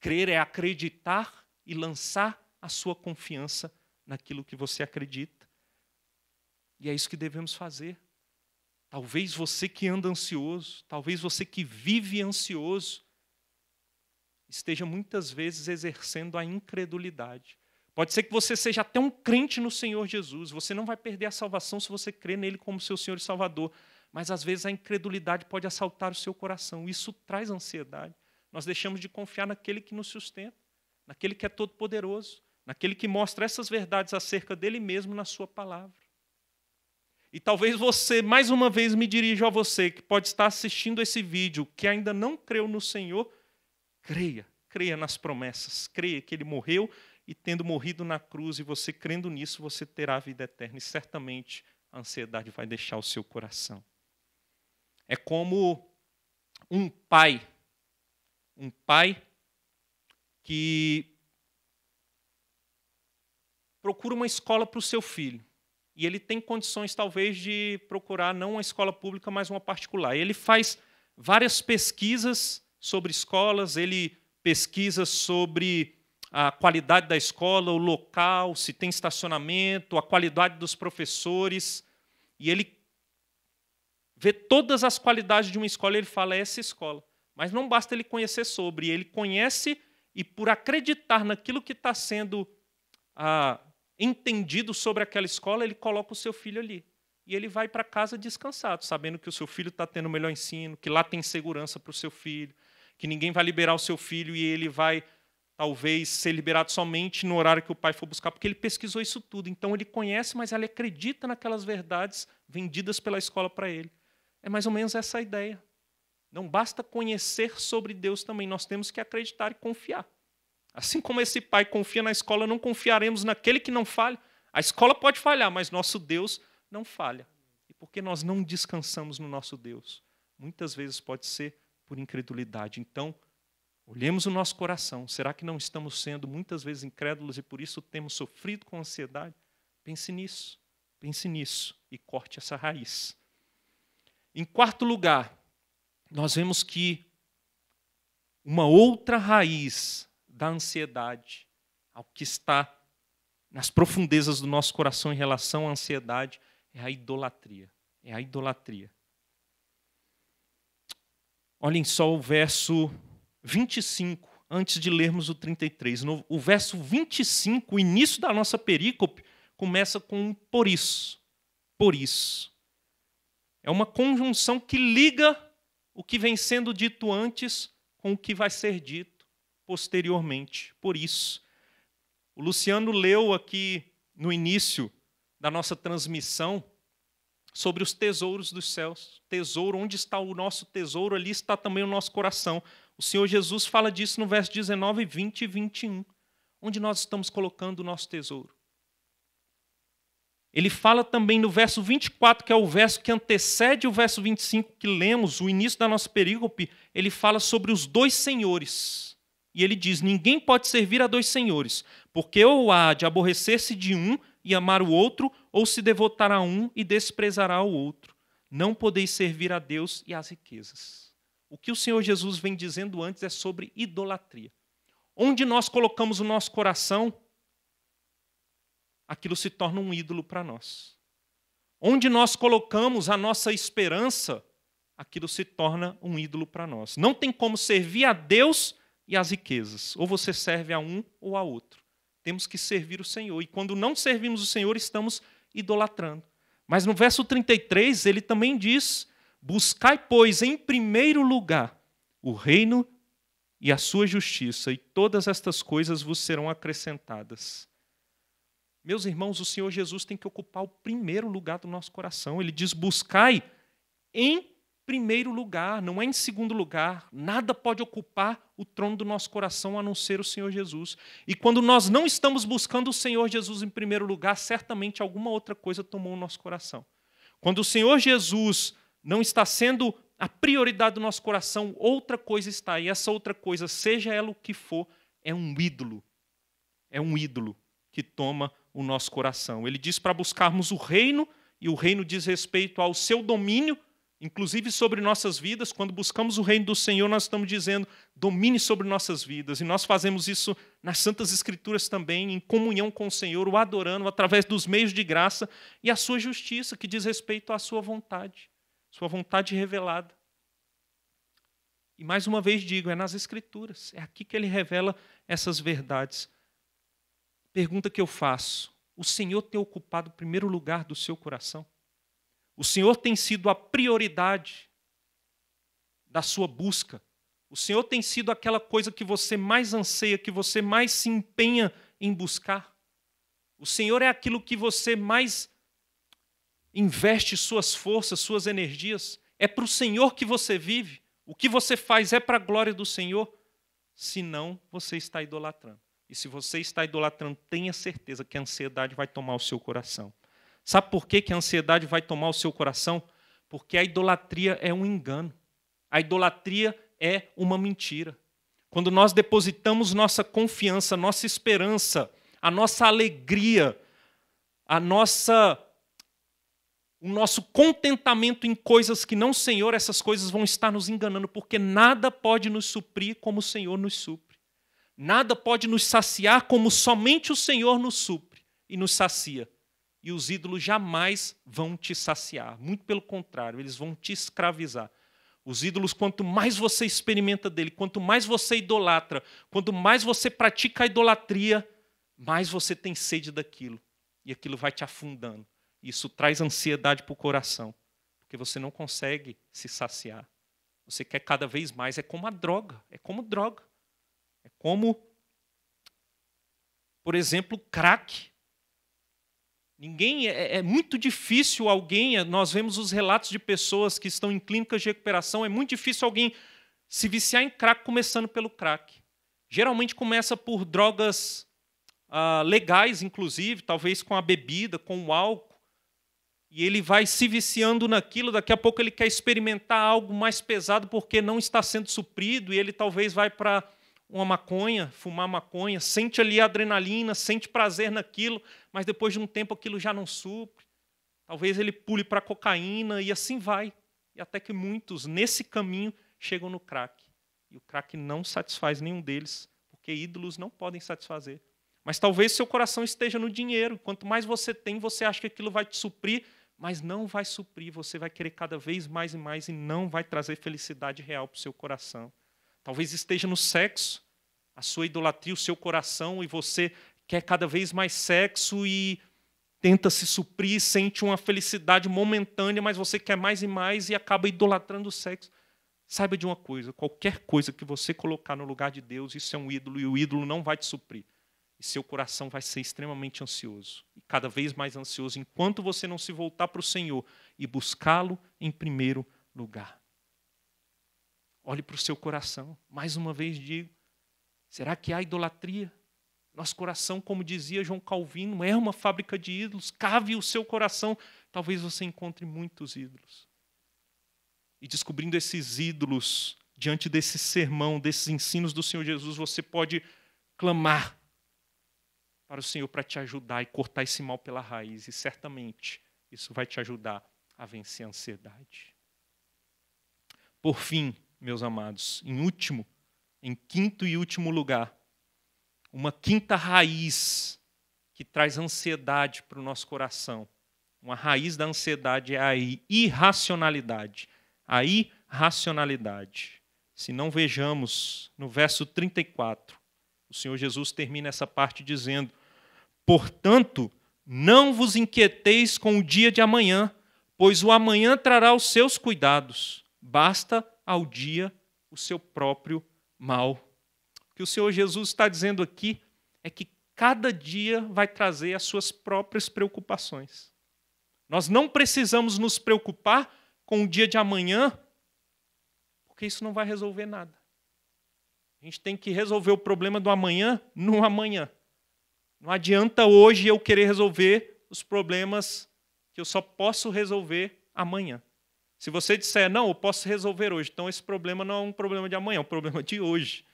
Crer é acreditar e lançar a sua confiança naquilo que você acredita. E é isso que devemos fazer. Talvez você que anda ansioso, talvez você que vive ansioso, esteja muitas vezes exercendo a incredulidade. Pode ser que você seja até um crente no Senhor Jesus. Você não vai perder a salvação se você crer nele como seu Senhor e Salvador. Mas às vezes a incredulidade pode assaltar o seu coração. Isso traz ansiedade. Nós deixamos de confiar naquele que nos sustenta, naquele que é todo-poderoso, naquele que mostra essas verdades acerca dele mesmo na sua palavra. E talvez você, mais uma vez, me dirijo a você, que pode estar assistindo esse vídeo, que ainda não creu no Senhor, creia nas promessas, creia que Ele morreu e tendo morrido na cruz, e você crendo nisso, você terá a vida eterna. E certamente a ansiedade vai deixar o seu coração. É como um pai que procura uma escola para o seu filho. E ele tem condições, talvez, de procurar não uma escola pública, mas uma particular. Ele faz várias pesquisas sobre escolas, ele pesquisa sobre a qualidade da escola, o local, se tem estacionamento, a qualidade dos professores. E ele vê todas as qualidades de uma escola e ele fala, é essa escola. Mas não basta ele conhecer sobre, ele conhece e por acreditar naquilo que está sendo entendido sobre aquela escola, ele coloca o seu filho ali. E ele vai para casa descansado, sabendo que o seu filho está tendo o melhor ensino, que lá tem segurança para o seu filho, que ninguém vai liberar o seu filho e ele vai, talvez, ser liberado somente no horário que o pai for buscar, porque ele pesquisou isso tudo. Então ele conhece, mas ele acredita naquelas verdades vendidas pela escola para ele. É mais ou menos essa a ideia. Não basta conhecer sobre Deus também, nós temos que acreditar e confiar. Assim como esse pai confia na escola, não confiaremos naquele que não falha. A escola pode falhar, mas nosso Deus não falha. E porque nós não descansamos no nosso Deus? Muitas vezes pode ser por incredulidade. Então, olhemos o nosso coração. Será que não estamos sendo muitas vezes incrédulos e por isso temos sofrido com ansiedade? Pense nisso e corte essa raiz. Em quarto lugar, nós vemos que uma outra raiz da ansiedade, ao que está nas profundezas do nosso coração em relação à ansiedade, é a idolatria. É a idolatria. Olhem só o verso 25, antes de lermos o 33. O verso 25, o início da nossa perícope, começa com um por isso. Por isso. É uma conjunção que liga o que vem sendo dito antes com o que vai ser dito posteriormente. Por isso. O Luciano leu aqui no início da nossa transmissão sobre os tesouros dos céus. Tesouro, onde está o nosso tesouro, ali está também o nosso coração. O Senhor Jesus fala disso no verso 19, 20 e 21. Onde nós estamos colocando o nosso tesouro? Ele fala também no verso 24, que é o verso que antecede o verso 25 que lemos, o início da nossa perícope, ele fala sobre os dois senhores. E ele diz, ninguém pode servir a dois senhores, porque ou há de aborrecer-se de um e amar o outro, ou se devotar a um e desprezará o outro. Não podeis servir a Deus e às riquezas. O que o Senhor Jesus vem dizendo antes é sobre idolatria. Onde nós colocamos o nosso coração, aquilo se torna um ídolo para nós. Onde nós colocamos a nossa esperança, aquilo se torna um ídolo para nós. Não tem como servir a Deus e às riquezas. Ou você serve a um ou a outro. Temos que servir o Senhor. E quando não servimos o Senhor, estamos idolatrando. Mas no verso 33, ele também diz, buscai, pois, em primeiro lugar o reino e a sua justiça, e todas estas coisas vos serão acrescentadas. Meus irmãos, o Senhor Jesus tem que ocupar o primeiro lugar do nosso coração. Ele diz, buscai em primeiro lugar, não é em segundo lugar. Nada pode ocupar o trono do nosso coração a não ser o Senhor Jesus. E quando nós não estamos buscando o Senhor Jesus em primeiro lugar, certamente alguma outra coisa tomou o nosso coração. Quando o Senhor Jesus não está sendo a prioridade do nosso coração, outra coisa está. E essa outra coisa, seja ela o que for, é um ídolo. É um ídolo que toma o nosso coração. Ele diz para buscarmos o reino, e o reino diz respeito ao seu domínio, inclusive sobre nossas vidas. Quando buscamos o reino do Senhor, nós estamos dizendo, domine sobre nossas vidas. E nós fazemos isso nas Santas Escrituras também, em comunhão com o Senhor, o adorando através dos meios de graça, e a sua justiça, que diz respeito à sua vontade revelada. E mais uma vez digo, é nas Escrituras, é aqui que ele revela essas verdades. Pergunta que eu faço, o Senhor tem ocupado o primeiro lugar do seu coração? O Senhor tem sido a prioridade da sua busca? O Senhor tem sido aquela coisa que você mais anseia, que você mais se empenha em buscar? O Senhor é aquilo que você mais investe suas forças, suas energias? É para o Senhor que você vive? O que você faz é para a glória do Senhor? Senão, você está idolatrando. E se você está idolatrando, tenha certeza que a ansiedade vai tomar o seu coração. Sabe por que a ansiedade vai tomar o seu coração? Porque a idolatria é um engano. A idolatria é uma mentira. Quando nós depositamos nossa confiança, nossa esperança, a nossa alegria, o nosso contentamento em coisas que não o Senhor, essas coisas vão estar nos enganando, porque nada pode nos suprir como o Senhor nos supre. Nada pode nos saciar como somente o Senhor nos supre e nos sacia. E os ídolos jamais vão te saciar. Muito pelo contrário, eles vão te escravizar. Os ídolos, quanto mais você experimenta dele, quanto mais você idolatra, quanto mais você pratica a idolatria, mais você tem sede daquilo. E aquilo vai te afundando. Isso traz ansiedade para o coração, porque você não consegue se saciar. Você quer cada vez mais. É como a droga. É como droga. É como, por exemplo, crack. É muito difícil alguém, nós vemos os relatos de pessoas que estão em clínicas de recuperação, é muito difícil alguém se viciar em crack começando pelo crack. Geralmente começa por drogas legais, inclusive, talvez com a bebida, com o álcool, e ele vai se viciando naquilo, daqui a pouco ele quer experimentar algo mais pesado porque não está sendo suprido, e ele talvez vai para uma maconha, fumar maconha, sente ali a adrenalina, sente prazer naquilo, mas depois de um tempo aquilo já não supre. Talvez ele pule para a cocaína e assim vai. E até que muitos, nesse caminho, chegam no crack. E o crack não satisfaz nenhum deles, porque ídolos não podem satisfazer. Mas talvez seu coração esteja no dinheiro. Quanto mais você tem, você acha que aquilo vai te suprir, mas não vai suprir. Você vai querer cada vez mais e mais e não vai trazer felicidade real para o seu coração. Talvez esteja no sexo, a sua idolatria, o seu coração, e você quer cada vez mais sexo e tenta se suprir, sente uma felicidade momentânea, mas você quer mais e mais e acaba idolatrando o sexo. Saiba de uma coisa, qualquer coisa que você colocar no lugar de Deus, isso é um ídolo e o ídolo não vai te suprir. E seu coração vai ser extremamente ansioso, e cada vez mais ansioso, enquanto você não se voltar para o Senhor e buscá-lo em primeiro lugar. Olhe para o seu coração. Mais uma vez digo, será que há idolatria? Nosso coração, como dizia João Calvino, é uma fábrica de ídolos. Cave o seu coração. Talvez você encontre muitos ídolos. E descobrindo esses ídolos, diante desse sermão, desses ensinos do Senhor Jesus, você pode clamar para o Senhor para te ajudar e cortar esse mal pela raiz. E certamente isso vai te ajudar a vencer a ansiedade. Por fim, meus amados, em quinto e último lugar, uma quinta raiz que traz ansiedade para o nosso coração. Uma raiz da ansiedade é a irracionalidade. A irracionalidade. Se não vejamos no verso 34, o Senhor Jesus termina essa parte dizendo: portanto, não vos inquieteis com o dia de amanhã, pois o amanhã trará os seus cuidados. Basta ao dia o seu próprio mal. O que o Senhor Jesus está dizendo aqui é que cada dia vai trazer as suas próprias preocupações. Nós não precisamos nos preocupar com o dia de amanhã, porque isso não vai resolver nada. A gente tem que resolver o problema do amanhã no amanhã. Não adianta hoje eu querer resolver os problemas que eu só posso resolver amanhã. Se você disser, não, eu posso resolver hoje, então esse problema não é um problema de amanhã, é um problema de hoje.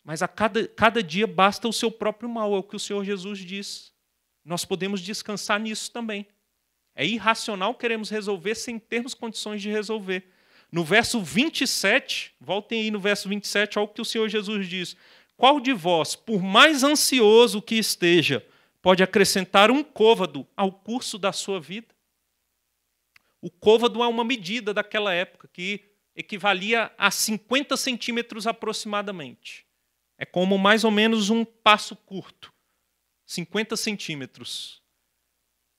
Mas a cada dia basta o seu próprio mal, é o que o Senhor Jesus diz. Nós podemos descansar nisso também. É irracional queremos resolver sem termos condições de resolver. No verso 27, voltem aí no verso 27, olha o que o Senhor Jesus diz. Qual de vós, por mais ansioso que esteja, pode acrescentar um côvado ao curso da sua vida? O côvado é uma medida daquela época que equivalia a 50 centímetros aproximadamente. É como mais ou menos um passo curto. 50 centímetros.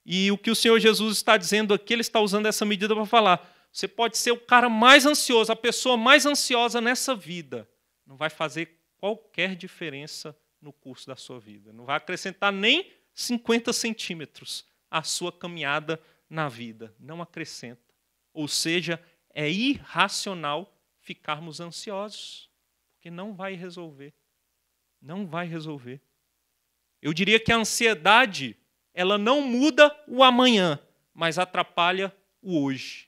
E o que o Senhor Jesus está dizendo aqui, ele está usando essa medida para falar. Você pode ser o cara mais ansioso, a pessoa mais ansiosa nessa vida. Não vai fazer qualquer diferença no curso da sua vida. Não vai acrescentar nem 50 centímetros à sua caminhada na vida. Não acrescenta. Ou seja, é irracional ficarmos ansiosos, porque não vai resolver. Não vai resolver. Eu diria que a ansiedade, ela não muda o amanhã, mas atrapalha o hoje.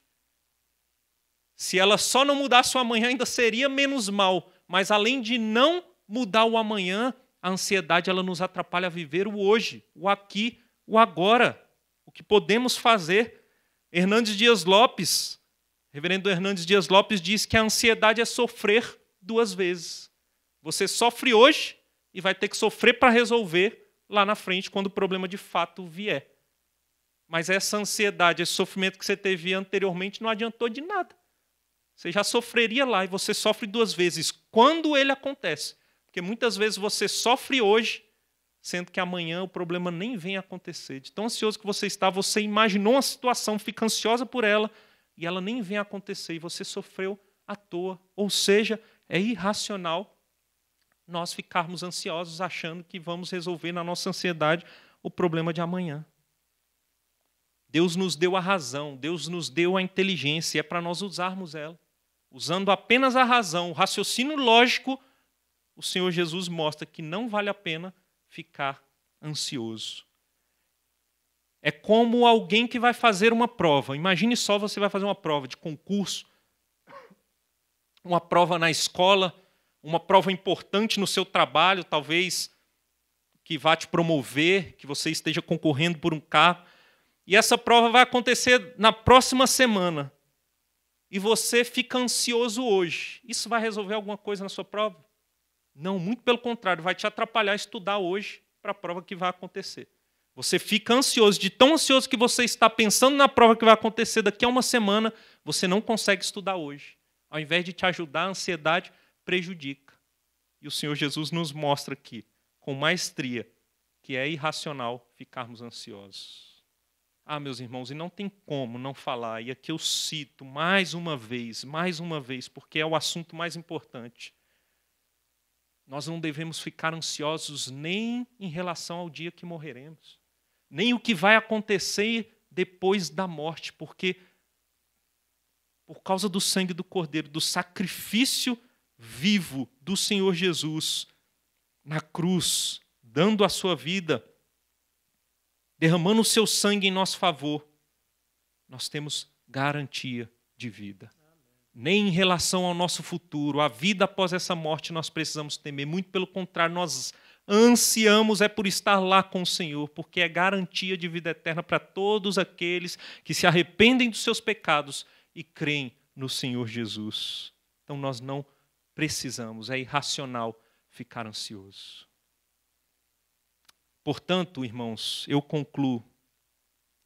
Se ela só não mudasse o amanhã, ainda seria menos mal. Mas além de não mudar o amanhã, a ansiedade ela nos atrapalha a viver o hoje, o aqui, o agora. O que podemos fazer. Hernandes Dias Lopes, reverendo Hernandes Dias Lopes, diz que a ansiedade é sofrer 2 vezes. Você sofre hoje e vai ter que sofrer para resolver lá na frente, quando o problema de fato vier. Mas essa ansiedade, esse sofrimento que você teve anteriormente não adiantou de nada. Você já sofreria lá e você sofre 2 vezes quando ele acontece. Porque muitas vezes você sofre hoje, sendo que amanhã o problema nem vem acontecer. De tão ansioso que você está, você imaginou uma situação, fica ansiosa por ela, e ela nem vem acontecer, e você sofreu à toa. Ou seja, é irracional nós ficarmos ansiosos achando que vamos resolver na nossa ansiedade o problema de amanhã. Deus nos deu a razão, Deus nos deu a inteligência, e é para nós usarmos ela. Usando apenas a razão, o raciocínio lógico, o Senhor Jesus mostra que não vale a pena ficar ansioso. É como alguém que vai fazer uma prova. Imagine só, você vai fazer uma prova de concurso, uma prova na escola, uma prova importante no seu trabalho, talvez que vá te promover, que você esteja concorrendo por um cargo. E essa prova vai acontecer na próxima semana. E você fica ansioso hoje. Isso vai resolver alguma coisa na sua prova? Não, muito pelo contrário, vai te atrapalhar a estudar hoje para a prova que vai acontecer. Você fica ansioso, de tão ansioso que você está pensando na prova que vai acontecer daqui a uma semana, você não consegue estudar hoje. Ao invés de te ajudar, a ansiedade prejudica. E o Senhor Jesus nos mostra aqui, com maestria, que é irracional ficarmos ansiosos. Ah, meus irmãos, e não tem como não falar, e aqui eu cito mais uma vez, porque é o assunto mais importante. Nós não devemos ficar ansiosos nem em relação ao dia que morreremos, nem o que vai acontecer depois da morte, porque por causa do sangue do Cordeiro, do sacrifício vivo do Senhor Jesus na cruz, dando a sua vida, derramando o seu sangue em nosso favor, nós temos garantia de vida. Nem em relação ao nosso futuro, a vida após essa morte, nós precisamos temer. Muito pelo contrário, nós ansiamos por estar lá com o Senhor, porque é garantia de vida eterna para todos aqueles que se arrependem dos seus pecados e creem no Senhor Jesus. Então nós não precisamos, é irracional ficar ansioso. Portanto, irmãos, eu concluo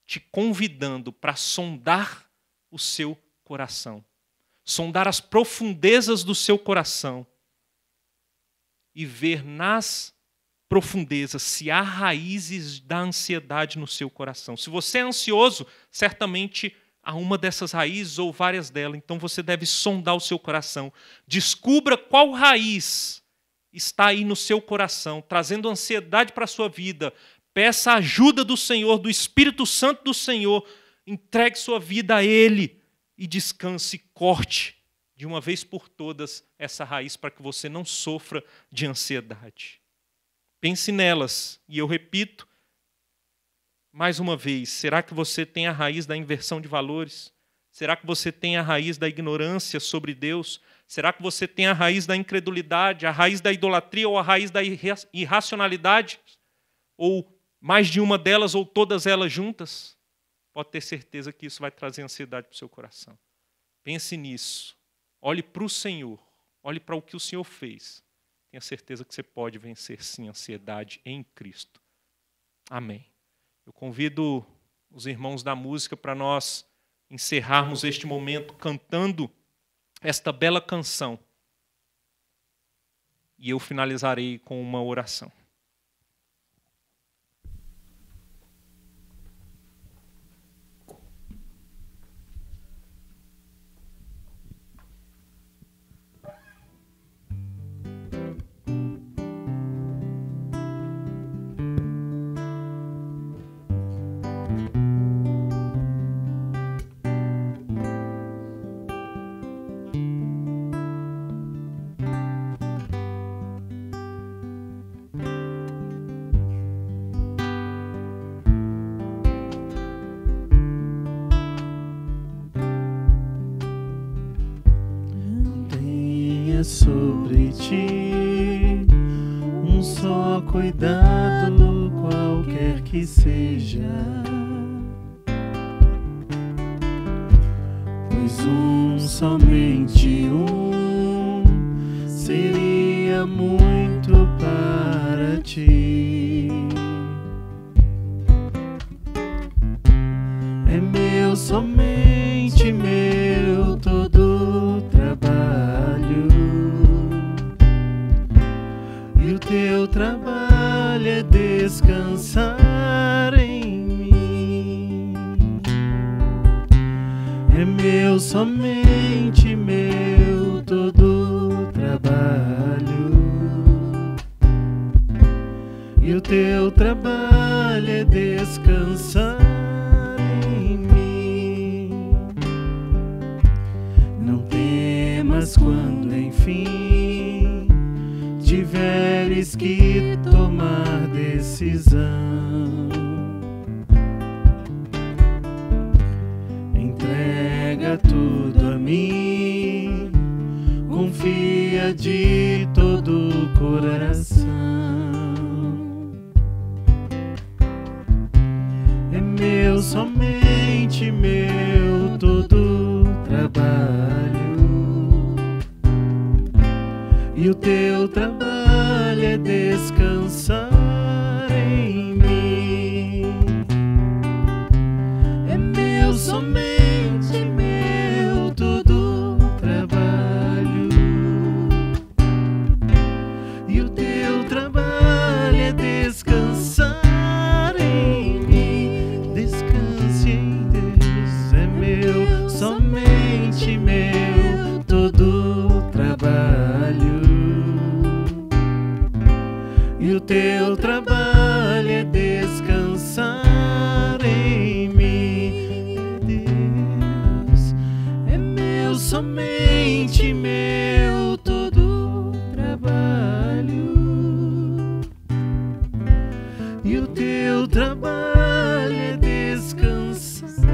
te convidando para sondar o seu coração, sondar as profundezas do seu coração e ver nas profundezas se há raízes da ansiedade no seu coração. Se você é ansioso, certamente há uma dessas raízes ou várias delas, então você deve sondar o seu coração. Descubra qual raiz está aí no seu coração, trazendo ansiedade para a sua vida. Peça a ajuda do Senhor, do Espírito Santo do Senhor. Entregue sua vida a Ele e descanse, corte de uma vez por todas essa raiz para que você não sofra de ansiedade. Pense nelas, e eu repito mais uma vez, será que você tem a raiz da inversão de valores? Será que você tem a raiz da ignorância sobre Deus? Será que você tem a raiz da incredulidade, a raiz da idolatria ou a raiz da irracionalidade? Ou mais de uma delas ou todas elas juntas? Pode ter certeza que isso vai trazer ansiedade para o seu coração. Pense nisso. Olhe para o Senhor. Olhe para o que o Senhor fez. Tenha certeza que você pode vencer, sim, a ansiedade em Cristo. Amém. Eu convido os irmãos da música para nós encerrarmos este momento cantando esta bela canção. E eu finalizarei com uma oração. venha sobre ti um só cuidado, qualquer que seja, pois somente seria muito para ti. É meu, somente meu, todo o trabalho, e o teu trabalho é descansar em mim. É meu, somente meu, todo o trabalho, e o teu trabalho é descansar em mim. Não temas quando enfim tiveres que tomar decisão. Entrega tudo a mim, confia de todo o coração. É meu, somente meu, todo o trabalho, e o teu trabalho é descansar em mim. É meu, somente meu, todo o trabalho, e o teu trabalho é descansar em mim. Descanse em Deus. É meu, somente meu, todo o trabalho, e o teu trabalho é descansar em mim. Deus, é meu, somente meu, todo o trabalho, e o teu trabalho é descansar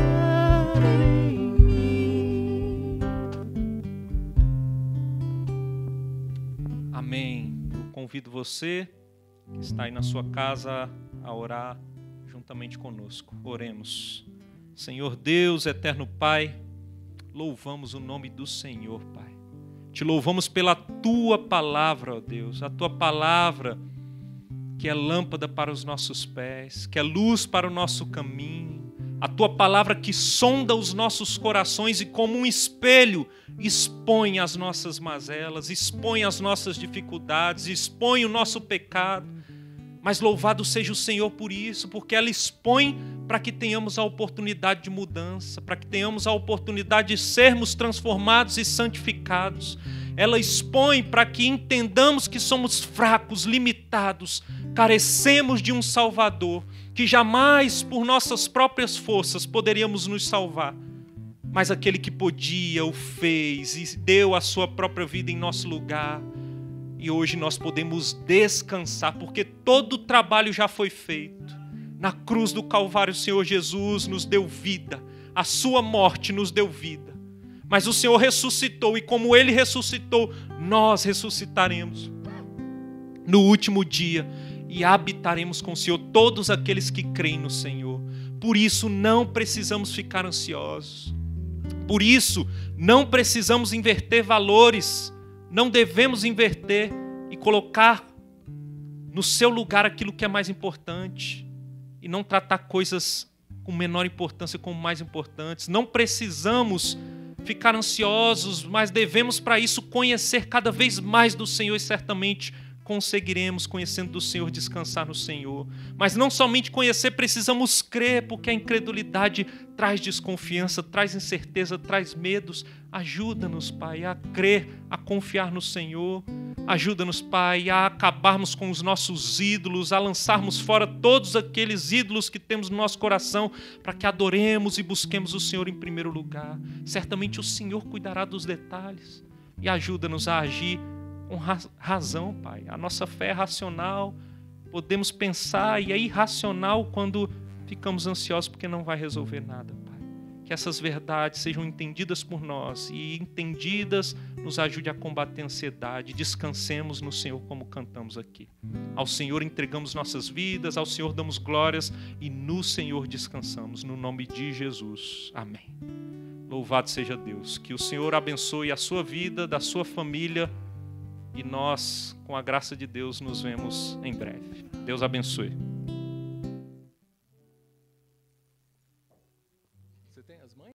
em mim. Amém. Eu convido você que está aí na sua casa a orar juntamente conosco. Oremos. Senhor Deus, eterno Pai, louvamos o nome do Senhor, Pai. Te louvamos pela Tua palavra, ó Deus, a Tua palavra que é lâmpada para os nossos pés, que é luz para o nosso caminho, a Tua palavra que sonda os nossos corações e como um espelho expõe as nossas mazelas, expõe as nossas dificuldades, expõe o nosso pecado. Mas louvado seja o Senhor por isso, porque ela expõe para que tenhamos a oportunidade de mudança, para que tenhamos a oportunidade de sermos transformados e santificados. Ela expõe para que entendamos que somos fracos, limitados, carecemos de um Salvador, que jamais por nossas próprias forças poderíamos nos salvar. Mas aquele que podia, o fez e deu a sua própria vida em nosso lugar. E hoje nós podemos descansar, porque todo o trabalho já foi feito. Na cruz do Calvário, o Senhor Jesus nos deu vida. A sua morte nos deu vida. Mas o Senhor ressuscitou, e como Ele ressuscitou, nós ressuscitaremos no último dia e habitaremos com o Senhor, todos aqueles que creem no Senhor. Por isso não precisamos ficar ansiosos. Por isso não precisamos inverter valores. Não devemos inverter e colocar no seu lugar aquilo que é mais importante e não tratar coisas com menor importância como mais importantes. Não precisamos ficar ansiosos, mas devemos para isso conhecer cada vez mais do Senhor e certamente conseguiremos, conhecendo do Senhor, descansar no Senhor. Mas não somente conhecer, precisamos crer, porque a incredulidade traz desconfiança, traz incerteza, traz medos. Ajuda-nos, Pai, a crer, a confiar no Senhor. Ajuda-nos, Pai, a acabarmos com os nossos ídolos, a lançarmos fora todos aqueles ídolos que temos no nosso coração, para que adoremos e busquemos o Senhor em primeiro lugar. Certamente o Senhor cuidará dos detalhes e ajuda-nos a agir com razão, Pai. A nossa fé é racional, podemos pensar, e é irracional quando ficamos ansiosos porque não vai resolver nada, Pai. que essas verdades sejam entendidas por nós e entendidas nos ajude a combater a ansiedade. Descansemos no Senhor como cantamos aqui. Ao Senhor entregamos nossas vidas, ao Senhor damos glórias e no Senhor descansamos. No nome de Jesus. Amém. Louvado seja Deus. Que o Senhor abençoe a sua vida, da sua família e nós, com a graça de Deus, nos vemos em breve. Deus abençoe.